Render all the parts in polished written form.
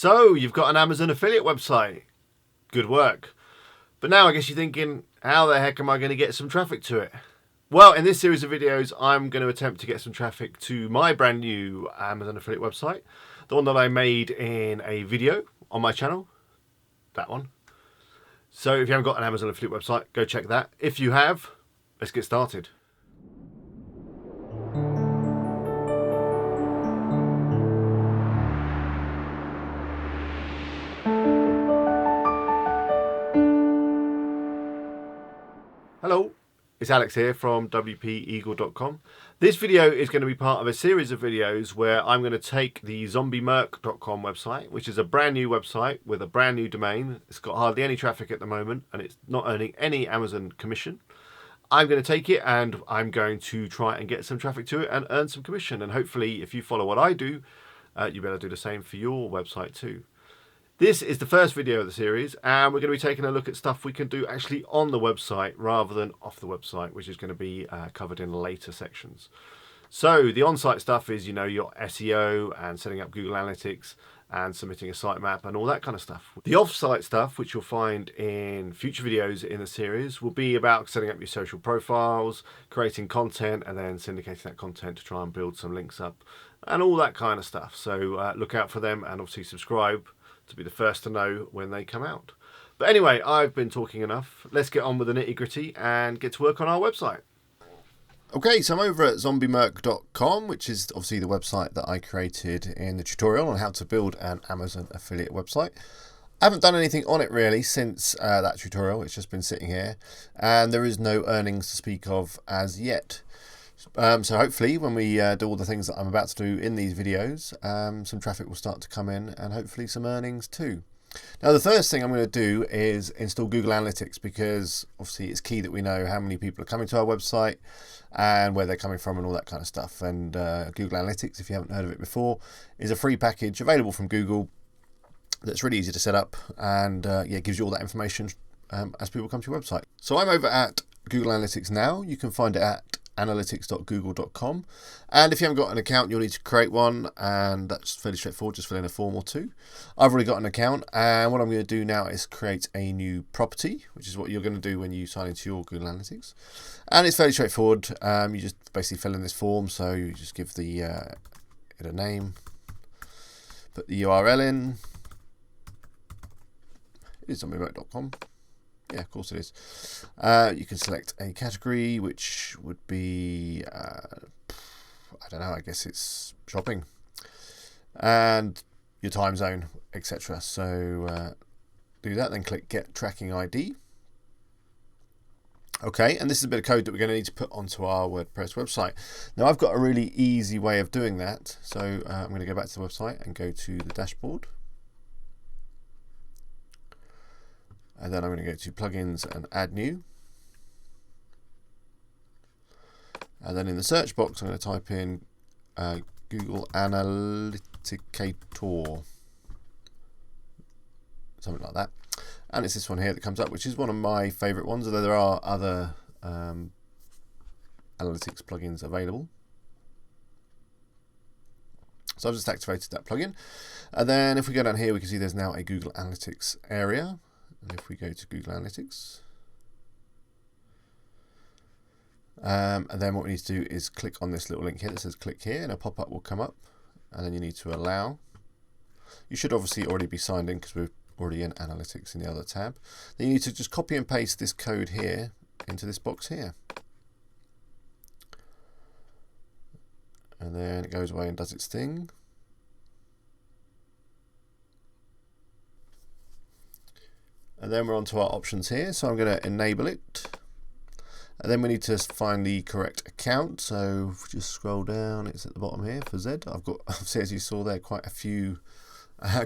So you've got an Amazon affiliate website. Good work. But now I guess you're thinking, how the heck am I going to get some traffic to it? Well, in this series of videos, I'm going to attempt to get some traffic to my brand new Amazon affiliate website. The one that I made in a video on my channel. That one. So if you haven't got an Amazon affiliate website, go check that. If you have, let's get started. Hello, it's Alex here from wpeagle.com. This video is going to be part of a series of videos where I'm going to take the zombiemerc.com website, which is a brand new website with a brand new domain. It's got hardly any traffic at the moment and it's not earning any Amazon commission. I'm going to take it and I'm going to try and get some traffic to it and earn some commission. And hopefully, if you follow what I do, you better do the same for your website too. This is the first video of the series, and we're going to be taking a look at stuff we can do actually on the website rather than off the website, which is going to be covered in later sections. So the on-site stuff is, your SEO and setting up Google Analytics and submitting a sitemap and all that kind of stuff. The off-site stuff, which you'll find in future videos in the series, will be about setting up your social profiles, creating content, and then syndicating that content to try and build some links up and all that kind of stuff. So look out for them and obviously subscribe to be the first to know when they come out. But anyway, I've been talking enough. Let's get on with the nitty-gritty and get to work on our website. Okay, so I'm over at zombiemerc.com, which is obviously the website that I created in the tutorial on how to build an Amazon affiliate website. I haven't done anything on it really since that tutorial. It's just been sitting here and there is no earnings to speak of as yet. So hopefully when we do all the things that I'm about to do in these videos, some traffic will start to come in and hopefully some earnings too. Now the first thing I'm going to do is install Google Analytics, because obviously it's key that we know how many people are coming to our website and where they're coming from and all that kind of stuff. And Google Analytics, if you haven't heard of it before, is a free package available from Google that's really easy to set up and it gives you all that information as people come to your website. So I'm over at Google Analytics now. You can find it at analytics.google.com, and if you haven't got an account, you'll need to create one, and that's fairly straightforward. Just fill in a form or two. I've already got an account, and what I'm going to do now is create a new property, which is what you're going to do when you sign into your Google Analytics. And it's fairly straightforward. You just basically fill in this form, so you just give the it a name, put the URL in. It is zombiemerc.com. Yeah, of course it is. You can select a category, which would be, I don't know, I guess it's shopping. And your time zone, etc. So do that, then click Get Tracking ID. Okay, and this is a bit of code that we're going to need to put onto our WordPress website. Now I've got a really easy way of doing that. So I'm going to go back to the website and go to the dashboard. And then I'm going to go to plugins and add new. And then in the search box, I'm going to type in Google Analyticator. Something like that. And it's this one here that comes up, which is one of my favorite ones, although there are other analytics plugins available. So I've just activated that plugin. And then if we go down here, we can see there's now a Google Analytics area. And if we go to Google Analytics, and then what we need to do is click on this little link here that says click here, and a pop-up will come up, and then you need to allow. You should obviously already be signed in because we're already in Analytics in the other tab. Then you need to just copy and paste this code here into this box here. And then it goes away and does its thing. And then we're on to our options here, so I'm going to enable it. And then we need to find the correct account. So if we just scroll down, it's at the bottom here for Z. I've got, obviously, as you saw there, quite a few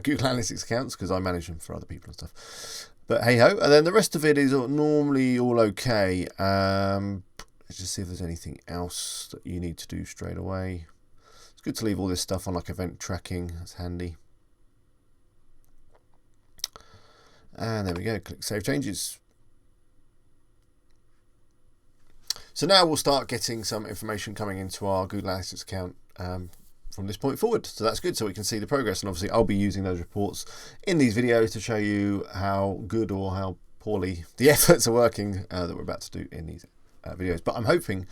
Google Analytics accounts because I manage them for other people and stuff. But hey ho, and then the rest of it is normally all okay. Let's just see if there's anything else that you need to do straight away. It's good to leave all this stuff on, like event tracking. That's handy. And there we go, click Save Changes. So now we'll start getting some information coming into our Google Analytics account from this point forward. So that's good, so we can see the progress, and obviously I'll be using those reports in these videos to show you how good or how poorly the efforts are working that we're about to do in these videos. But I'm hoping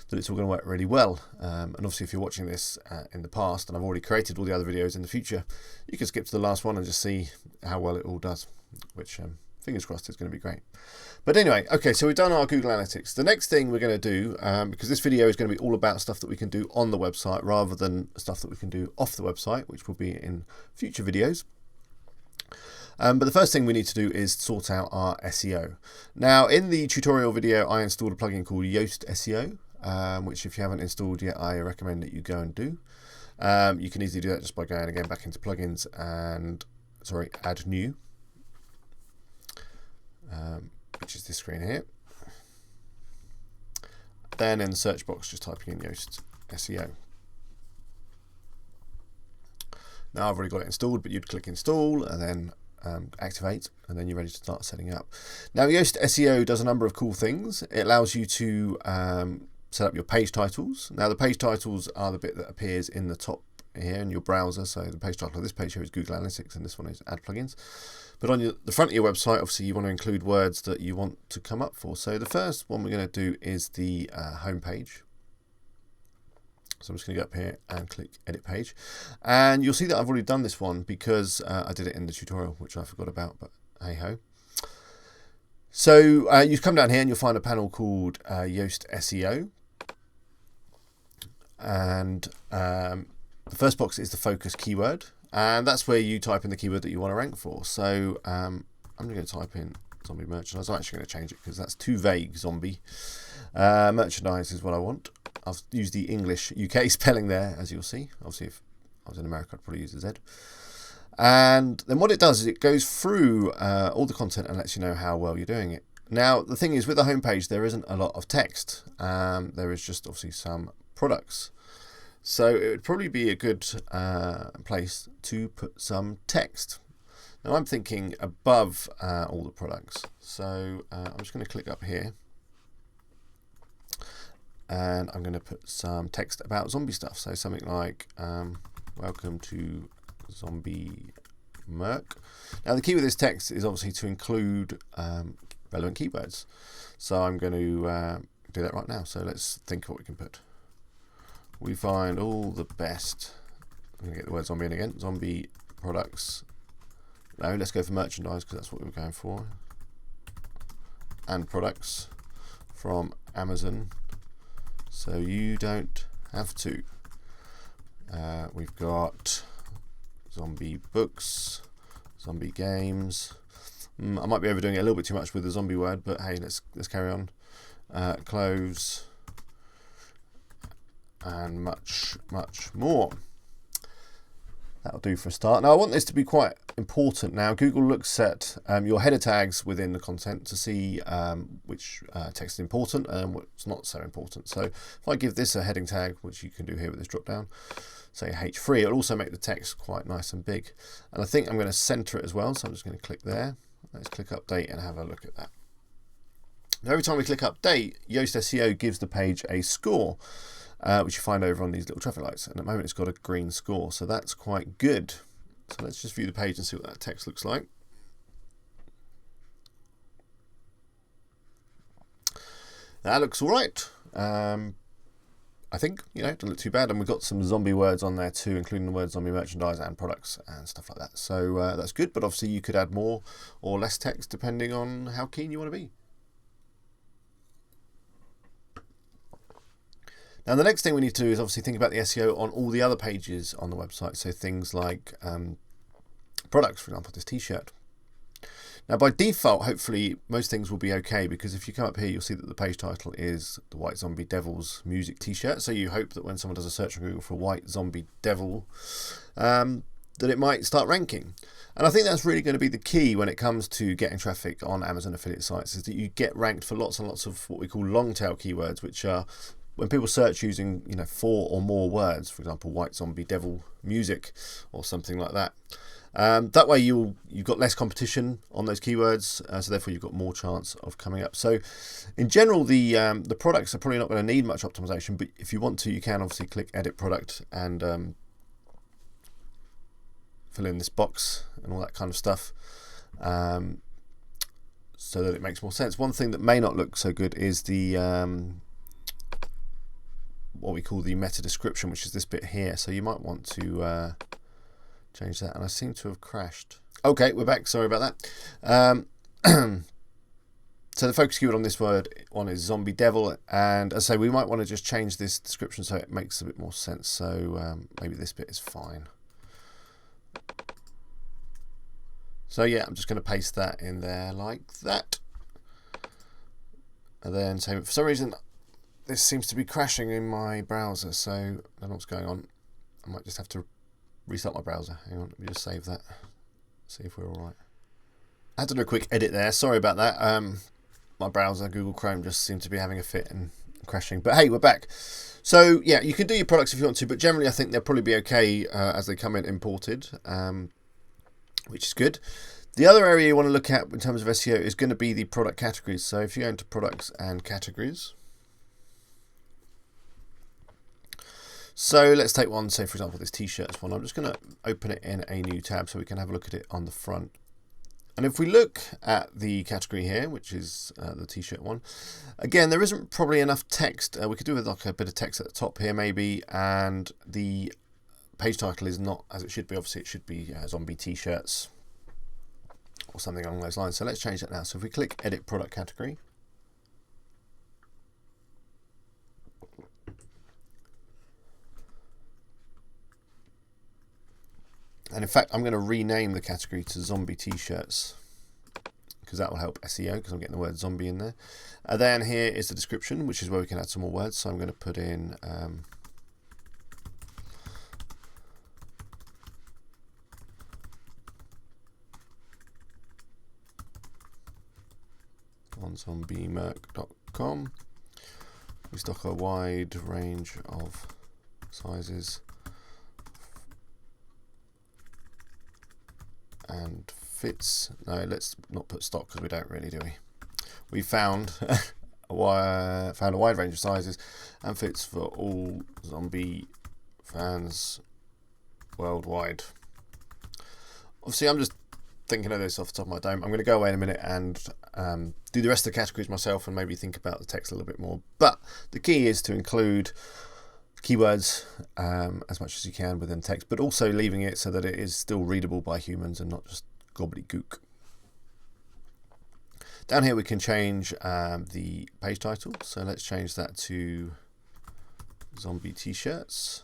that it's all going to work really well, and obviously if you're watching this in the past and I've already created all the other videos in the future, you can skip to the last one and just see how well it all does, which fingers crossed is going to be great. But anyway, okay, so we've done our Google Analytics. The next thing we're going to do, because this video is going to be all about stuff that we can do on the website rather than stuff that we can do off the website, which will be in future videos. But the first thing we need to do is sort out our SEO. Now, in the tutorial video, I installed a plugin called Yoast SEO, which if you haven't installed yet, I recommend that you go and do. You can easily do that just by going again back into plugins and, add new. Which is this screen here. Then in the search box, just typing in Yoast SEO. Now I've already got it installed, but you'd click install and then activate, and then you're ready to start setting up. Now Yoast SEO does a number of cool things. It allows you to set up your page titles. Now the page titles are the bit that appears in the top here in your browser. So the page title of this page here is Google Analytics, and this one is Add Plugins. But on the front of your website, obviously you want to include words that you want to come up for. So the first one we're going to do is the home page. So I'm just going to go up here and click Edit Page. And you'll see that I've already done this one because I did it in the tutorial, which I forgot about, but hey ho. So you come down here and you'll find a panel called Yoast SEO. And the first box is the focus keyword. And that's where you type in the keyword that you want to rank for. So I'm going to type in zombie merchandise. I'm actually going to change it because that's too vague, zombie. Merchandise is what I want. I've used the English UK spelling there, as you'll see. Obviously, if I was in America, I'd probably use the Z. And then what it does is it goes through all the content and lets you know how well you're doing it. Now, the thing is, with the homepage, there isn't a lot of text. There is just obviously some products. So it would probably be a good place to put some text. Now I'm thinking above all the products. So I'm just going to click up here. And I'm going to put some text about zombie stuff. So something like, welcome to Zombie Merc. Now the key with this text is obviously to include relevant keywords. So I'm going to do that right now. So let's think of what we can put. We find all the best. I'm going to get the word zombie in again. Zombie products. No, let's go for merchandise because that's what we were going for. And products from Amazon. So you don't have to. We've got zombie books, zombie games. I might be overdoing it a little bit too much with the zombie word, but hey, let's carry on. Clothes. And much more. That'll do for a start. Now I want this to be quite important. Now Google looks at your header tags within the content to see which text is important and what's not so important. So if I give this a heading tag, which you can do here with this drop down, say H3, it'll also make the text quite nice and big. And I think I'm going to center it as well. So I'm just going to click there. Let's click update and have a look at that. Now every time we click update, Yoast SEO gives the page a score. Which you find over on these little traffic lights. And at the moment it's got a green score, so that's quite good. So let's just view the page and see what that text looks like. That looks all right. I think, it doesn't look too bad. And we've got some zombie words on there too, including the word zombie merchandise and products and stuff like that. So that's good, but obviously you could add more or less text depending on how keen you want to be. Now the next thing we need to do is obviously think about the SEO on all the other pages on the website. So things like products, for example, this t-shirt. Now by default, hopefully most things will be okay, because if you come up here, you'll see that the page title is the White Zombie Devil's Music t-shirt. So you hope that when someone does a search on Google for White Zombie Devil, that it might start ranking. And I think that's really going to be the key when it comes to getting traffic on Amazon affiliate sites, is that you get ranked for lots and lots of what we call long tail keywords, which are when people search using 4 or more words, for example, White Zombie Devil Music or something like that. That way you've got less competition on those keywords, so therefore you've got more chance of coming up. So in general, the products are probably not going to need much optimization, but if you want to, you can obviously click edit product and fill in this box and all that kind of stuff, so that it makes more sense. One thing that may not look so good is the what we call the meta description, which is this bit here. So you might want to change that, and I seem to have crashed. Okay, we're back. Sorry about that. So the focus keyword on this one is zombie devil, and as I say, we might want to just change this description so it makes a bit more sense. So maybe this bit is fine. So yeah, I'm just going to paste that in there like that, and then save it. For some reason, this seems to be crashing in my browser, so I don't know what's going on. I might just have to restart my browser. Hang on, let me just save that. See if we're all right. I had to do a quick edit there. Sorry about that. My browser, Google Chrome, just seemed to be having a fit and crashing. But hey, we're back. So yeah, you can do your products if you want to, but generally I think they'll probably be okay as they come in imported, which is good. The other area you want to look at in terms of SEO is going to be the product categories. So if you go into products and categories, so let's take one, say for example this t-shirts one. I'm just going to open it in a new tab so we can have a look at it on the front. And if we look at the category here, which is the t-shirt one, again, there isn't probably enough text. We could do with like a bit of text at the top here maybe, and the page title is not as it should be. Obviously it should be zombie t-shirts or something along those lines. So let's change that now. So if we click edit product category, and in fact, I'm going to rename the category to zombie t-shirts because that will help SEO because I'm getting the word zombie in there. And then here is the description, which is where we can add some more words. So I'm going to put in on zombiemerc.com. We stock a wide range of sizes and fits. No, let's not put stock because we don't really, do we? We found a wide range of sizes and fits for all zombie fans worldwide. Obviously, I'm just thinking of this off the top of my dome. I'm going to go away in a minute and do the rest of the categories myself and maybe think about the text a little bit more. But the key is to include keywords as much as you can within text, but also leaving it so that it is still readable by humans and not just gobbledygook. Down here we can change the page title, so let's change that to zombie t-shirts.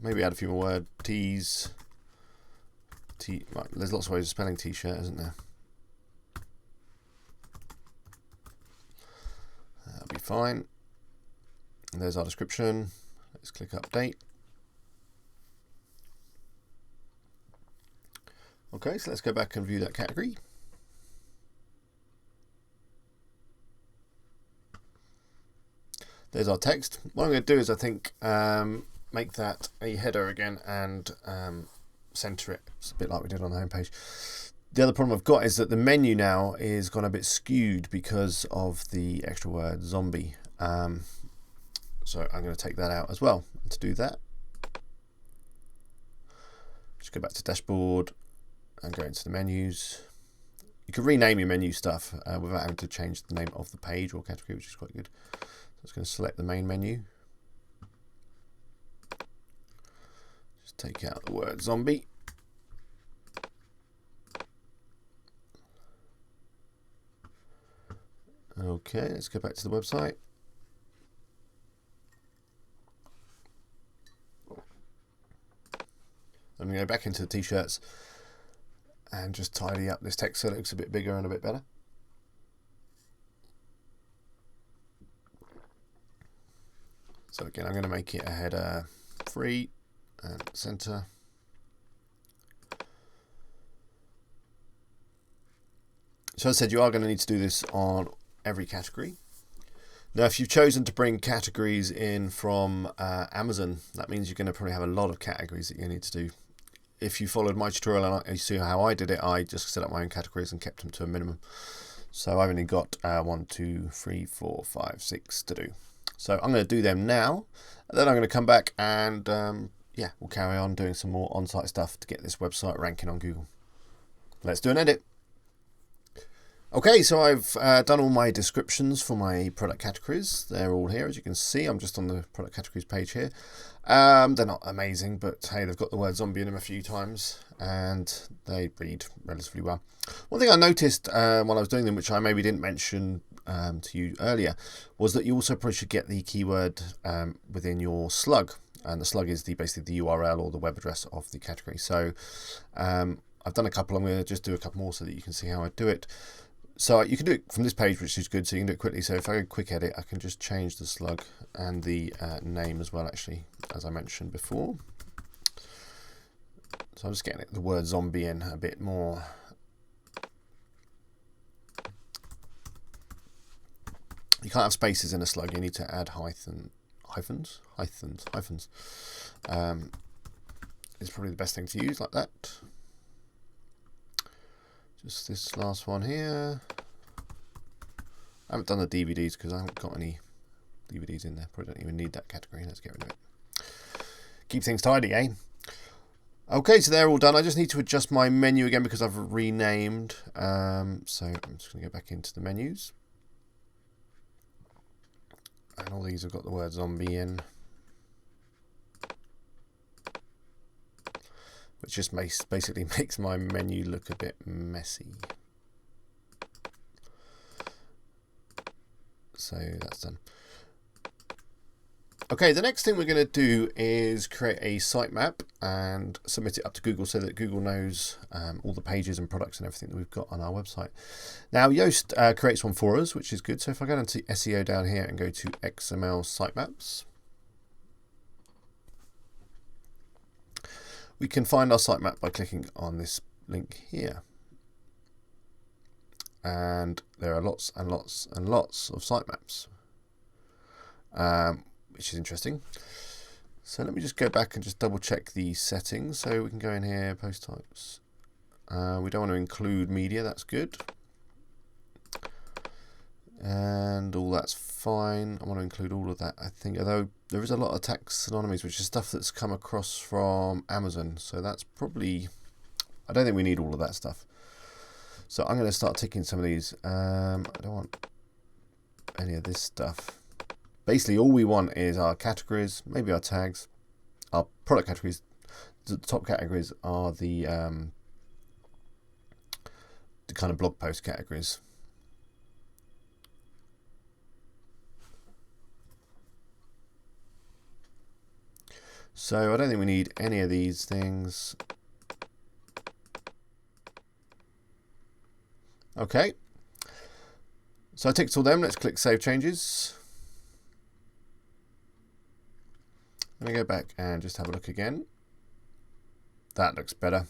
Maybe add a few more words. Tees. Right, there's lots of ways of spelling t-shirt, isn't there? That'll be fine. And there's our description. Let's click update. Okay, so let's go back and view that category. There's our text. What I'm going to do is I think make that a header again and center it. It's a bit like we did on the homepage. The other problem I've got is that the menu now is gone a bit skewed because of the extra word zombie. So I'm going to take that out as well. And to do that, just go back to dashboard and go into the menus. You can rename your menu stuff without having to change the name of the page or category, which is quite good. So I'm just going to select the main menu. Just take out the word zombie. Okay, let's go back to the website. I'm going to go back into the t-shirts and just tidy up this text so it looks a bit bigger and a bit better. So again, I'm going to make it a header 3 and center. So as I said, you are going to need to do this on every category. Now, if you've chosen to bring categories in from Amazon, that means you're going to probably have a lot of categories that you need to do. If you followed my tutorial and you see how I did it, I just set up my own categories and kept them to a minimum. So I've only got 1, 2, 3, 4, 5, 6 to do. So I'm going to do them now, and then I'm going to come back and yeah, we'll carry on doing some more on-site stuff to get this website ranking on Google. Let's do an edit. Okay, so I've done all my descriptions for my product categories. They're all here, as you can see. I'm just on the product categories page here. They're not amazing, but hey, they've got the word zombie in them a few times, and they read relatively well. One thing I noticed while I was doing them, which I maybe didn't mention to you earlier, was that you also probably should get the keyword within your slug, and the slug is basically the URL or the web address of the category. So I've done a couple. I'm going to just do a couple more so that you can see how I do it. So you can do it from this page, which is good, so you can do it quickly. So if I go quick edit, I can just change the slug and the name as well, actually, as I mentioned before. So I'm just getting the word zombie in a bit more. You can't have spaces in a slug, you need to add hyphens. It's probably the best thing to use, like that. Just this last one here. I haven't done the DVDs because I haven't got any DVDs in there. Probably don't even need that category. Let's get rid of it. Keep things tidy, eh? Okay, so they're all done. I just need to adjust my menu again because I've renamed. So I'm just going to go back into the menus. And all these have got the word zombie in. Which just basically makes my menu look a bit messy. So that's done. Okay, the next thing we're going to do is create a sitemap and submit it up to Google so that Google knows all the pages and products and everything that we've got on our website. Now, Yoast creates one for us, which is good. So if I go into SEO down here and go to XML sitemaps, we can find our sitemap by clicking on this link here. And there are lots and lots and lots of sitemaps, which is interesting. So let me just go back and just double check the settings. So we can go in here, post types. We don't want to include media, that's good. And all that's fine. I want to include all of that, I think, although there is a lot of taxonomies, which is stuff that's come across from Amazon. So that's probably, I don't think we need all of that stuff. So I'm going to start ticking some of these. I don't want any of this stuff. Basically, all we want is our categories, maybe our tags, our product categories. The top categories are the kind of blog post categories. So I don't think we need any of these things. Okay. So I ticked all them. Let's click Save Changes. Let me go back and just have a look again. That looks better.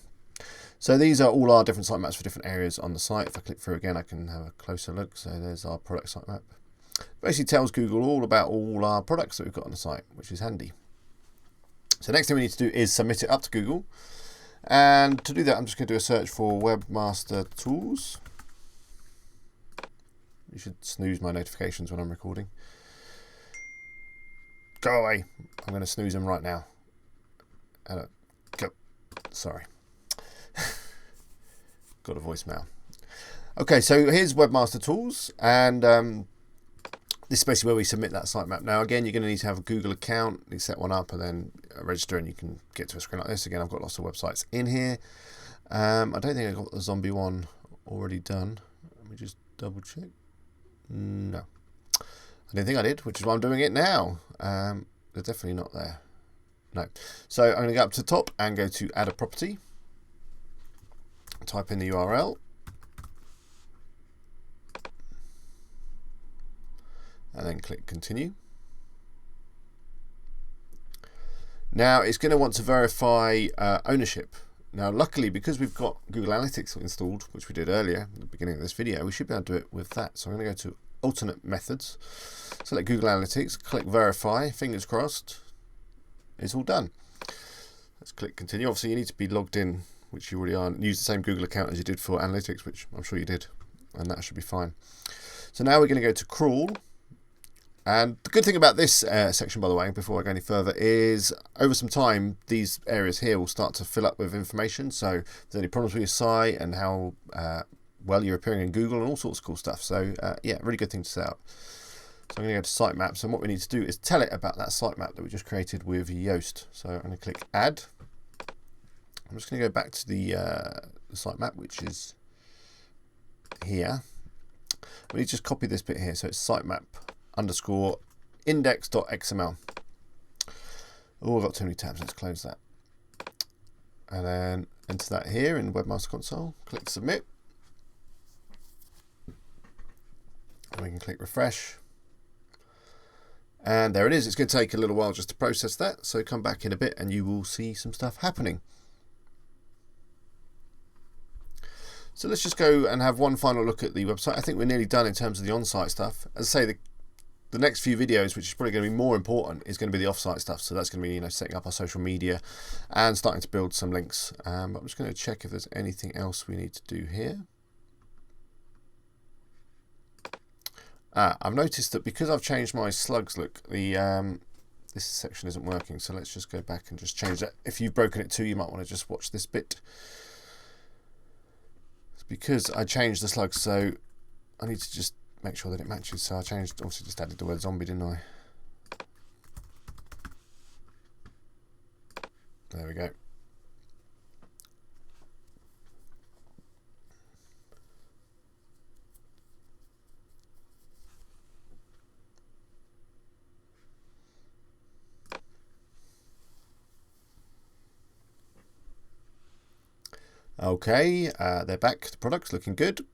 So these are all our different sitemaps for different areas on the site. If I click through again, I can have a closer look. So there's our product sitemap. Basically tells Google all about all our products that we've got on the site, which is handy. So next thing we need to do is submit it up to Google. And to do that, I'm just going to do a search for Webmaster Tools. You should snooze my notifications when I'm recording. Go away. I'm going to snooze them right now. Go. Sorry. Got a voicemail. Okay, so here's Webmaster Tools. And this is basically where we submit that sitemap. Now, again, you're going to need to have a Google account. You set one up and then register, and you can get to a screen like this. Again, I've got lots of websites in here. I don't think I've got the zombie one already done. Let me just double check. No. I didn't think I did, which is why I'm doing it now. They're definitely not there. No. So I'm going to go up to the top and go to Add a Property. Type in the URL. And then click Continue. Now it's going to want to verify ownership. Now luckily, because we've got Google Analytics installed, which we did earlier at the beginning of this video, we should be able to do it with that. So I'm going to go to alternate methods. Select Google Analytics, click verify, fingers crossed, it's all done. Let's click continue. Obviously you need to be logged in, which you already are, and use the same Google account as you did for Analytics, which I'm sure you did, and that should be fine. So now we're going to go to crawl. And the good thing about this section, by the way, before I go any further, is over some time, these areas here will start to fill up with information. So if there's any problems with your site and how well you're appearing in Google and all sorts of cool stuff. So yeah, really good thing to set up. So I'm going to go to sitemaps, and what we need to do is tell it about that sitemap that we just created with Yoast. So I'm going to click add. I'm just going to go back to the sitemap, which is here. We need to just copy this bit here. So it's sitemap _ index.xml. Oh, I've got too many tabs. Let's close that. And then enter that here in Webmaster Console. Click submit. And we can click refresh. And there it is. It's going to take a little while just to process that. So come back in a bit and you will see some stuff happening. So let's just go and have one final look at the website. I think we're nearly done in terms of the on-site stuff. As I say, the next few videos, which is probably going to be more important, is going to be the off-site stuff. So that's going to be, setting up our social media and starting to build some links. But I'm just going to check if there's anything else we need to do here. I've noticed that because I've changed my slugs look, the this section isn't working. So let's just go back and just change that. If you've broken it too, you might want to just watch this bit. It's because I changed the slugs, so I need to just make sure that it matches. So I changed, also just added the word zombie, didn't I? There we go. Okay, they're back. The product's looking good.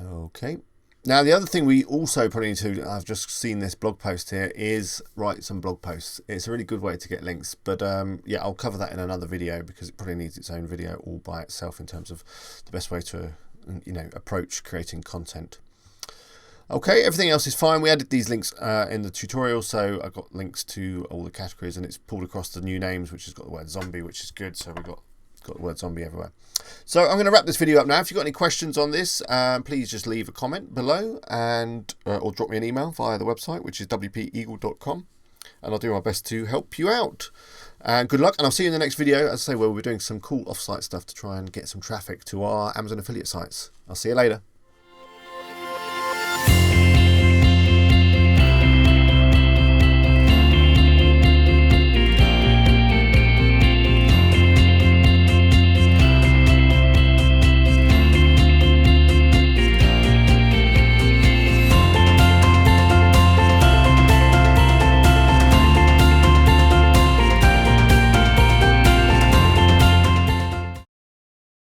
Okay. Now, the other thing we also probably need to, I've just seen this blog post here, is write some blog posts. It's a really good way to get links, but yeah, I'll cover that in another video because it probably needs its own video all by itself in terms of the best way to, approach creating content. Okay, everything else is fine. We added these links in the tutorial, so I've got links to all the categories, and it's pulled across the new names, which has got the word zombie, which is good. So we've got the word zombie everywhere. So I'm going to wrap this video up now. If you've got any questions on this, please just leave a comment below and or drop me an email via the website, which is wpeagle.com, and I'll do my best to help you out. And good luck, and I'll see you in the next video, as I say, where we're doing some cool off-site stuff to try and get some traffic to our Amazon affiliate sites. I'll see you later.